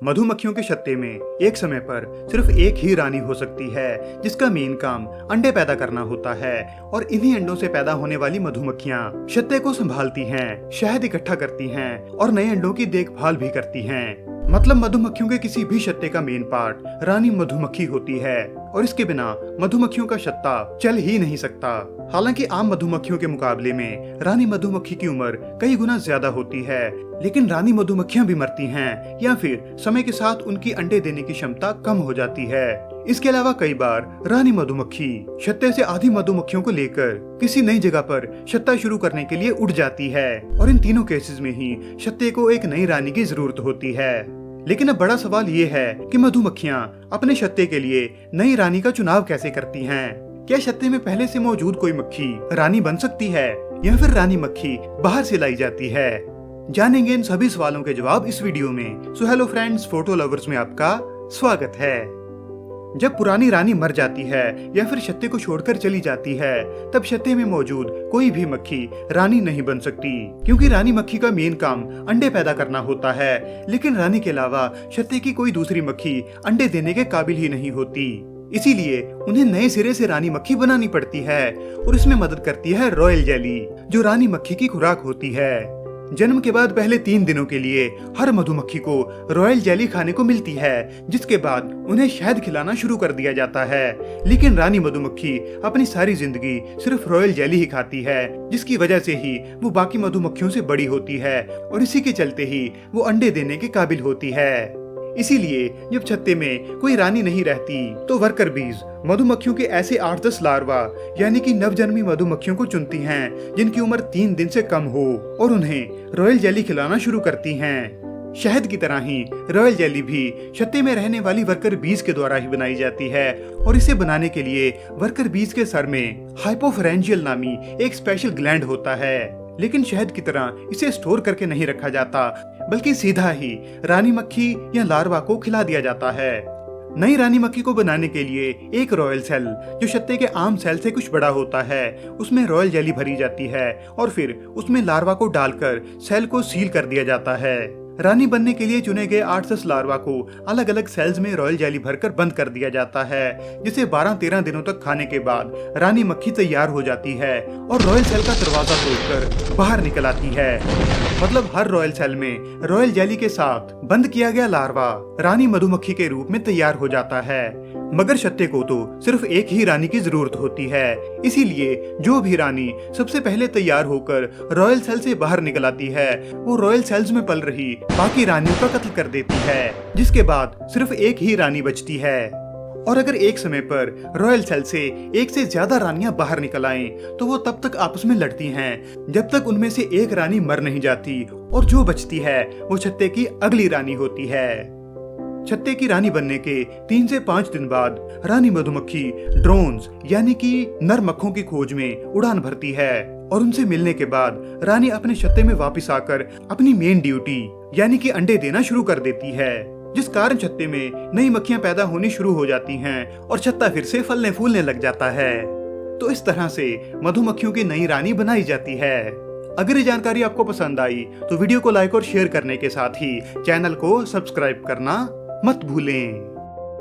मधुमक्खियों के छत्ते में एक समय पर सिर्फ एक ही रानी हो सकती है, जिसका मेन काम अंडे पैदा करना होता है। और इन्हीं अंडों से पैदा होने वाली मधुमक्खियां छत्ते को संभालती हैं, शहद इकट्ठा करती हैं और नए अंडों की देखभाल भी करती हैं। मतलब मधुमक्खियों के किसी भी छत्ते का मेन पार्ट रानी मधुमक्खी होती है और इसके बिना मधुमक्खियों का छत्ता चल ही नहीं सकता। हालांकि आम मधुमक्खियों के मुकाबले में रानी मधुमक्खी की उम्र कई गुना ज्यादा होती है, लेकिन रानी मधुमक्खियां भी मरती हैं या फिर समय के साथ उनकी अंडे देने की क्षमता कम हो जाती है। इसके अलावा कई बार रानी मधुमक्खी छत्ते से आधी मधुमक्खियों को लेकर किसी नई जगह पर छत्ता शुरू करने के लिए उड़ जाती है और इन तीनों केसेस में ही छत्ते को एक नई रानी की जरूरत होती है। लेकिन अब बड़ा सवाल ये है कि मधुमक्खियां अपने छत्ते के लिए नई रानी का चुनाव कैसे करती हैं? क्या छत्ते में पहले से मौजूद कोई मक्खी रानी बन सकती है या फिर रानी मक्खी बाहर से लाई जाती है? जानेंगे इन सभी सवालों के जवाब इस वीडियो में। So hello friends, photo lovers में आपका स्वागत है। जब पुरानी रानी मर जाती है या फिर छत्ते को छोड़कर चली जाती है, तब छत्ते में मौजूद कोई भी मक्खी रानी नहीं बन सकती, क्योंकि रानी मक्खी का मेन काम अंडे पैदा करना होता है। लेकिन रानी के अलावा छत्ते की कोई दूसरी मक्खी अंडे देने के काबिल ही नहीं होती। इसीलिए उन्हें नए सिरे से रानी मक्खी बनानी पड़ती है और इसमें मदद करती है रॉयल जेली, जो रानी मक्खी की खुराक होती है। जन्म के बाद पहले 3 दिनों के लिए हर मधुमक्खी को रॉयल जेली खाने को मिलती है, जिसके बाद उन्हें शहद खिलाना शुरू कर दिया जाता है। लेकिन रानी मधुमक्खी अपनी सारी जिंदगी सिर्फ रॉयल जेली ही खाती है, जिसकी वजह से ही वो बाकी मधुमक्खियों से बड़ी होती है और इसी के चलते ही वो अंडे देने के काबिल होती है। इसीलिए जब छत्ते में कोई रानी नहीं रहती तो वर्कर बीज मधुमक्खियों के ऐसे 8-10 लार्वा यानी कि नवजन्मी मधुमक्खियों को चुनती हैं जिनकी उम्र 3 दिन से कम हो और उन्हें रॉयल जेली खिलाना शुरू करती हैं। शहद की तरह ही रॉयल जेली भी छत्ते में रहने वाली वर्कर बीज के द्वारा ही बनाई जाती है और इसे बनाने के लिए वर्कर बीज के सर में हाइपोफरेंजियल नामी एक स्पेशल ग्लैंड होता है। लेकिन शहद की तरह इसे स्टोर करके नहीं रखा जाता, बल्कि सीधा ही रानी मक्खी या लार्वा को खिला दिया जाता है। नई रानी मक्खी को बनाने के लिए एक रॉयल सेल, जो छत्ते के आम सेल से कुछ बड़ा होता है, उसमें रॉयल जेली भरी जाती है और फिर उसमें लार्वा को डालकर सेल को सील कर दिया जाता है। रानी बनने के लिए चुने गए 8-10 लार्वा को अलग अलग सेल्स में रॉयल जेली भरकर बंद कर दिया जाता है, जिसे 12-13 दिनों तक खाने के बाद रानी मक्खी तैयार हो जाती है और रॉयल सेल का दरवाजा तोड़कर बाहर निकल आती है। मतलब हर रॉयल सेल में रॉयल जेली के साथ बंद किया गया लार्वा रानी मधुमक्खी के रूप में तैयार हो जाता है। मगर छत्ते को तो सिर्फ एक ही रानी की जरूरत होती है, इसीलिए जो भी रानी सबसे पहले तैयार होकर रॉयल सेल से बाहर निकल आती है, वो रॉयल सेल्स में पल रही बाकी रानियों का कत्ल कर देती है, जिसके बाद सिर्फ एक ही रानी बचती है। और अगर एक समय पर रॉयल सेल से एक से ज्यादा रानियां बाहर निकल आएं, तो वो तब तक आपस में लड़ती हैं जब तक उनमें से एक रानी मर नहीं जाती और जो बचती है वो छत्ते की अगली रानी होती है। छत्ते की रानी बनने के 3 से 5 दिन बाद रानी मधुमक्खी ड्रोन्स यानी कि नर मक्खों की खोज में उड़ान भरती है और उनसे मिलने के बाद रानी अपने छत्ते में वापस आकर अपनी मेन ड्यूटी यानी कि अंडे देना शुरू कर देती है, जिस कारण छत्ते में नई मक्खियां पैदा होनी शुरू हो जाती हैं और छत्ता फिर से फलने फूलने लग जाता है। तो इस तरह से मधुमक्खियों की नई रानी बनाई जाती है। अगर ये जानकारी आपको पसंद आई तो वीडियो को लाइक और शेयर करने के साथ ही चैनल को सब्सक्राइब करना मत भूलें।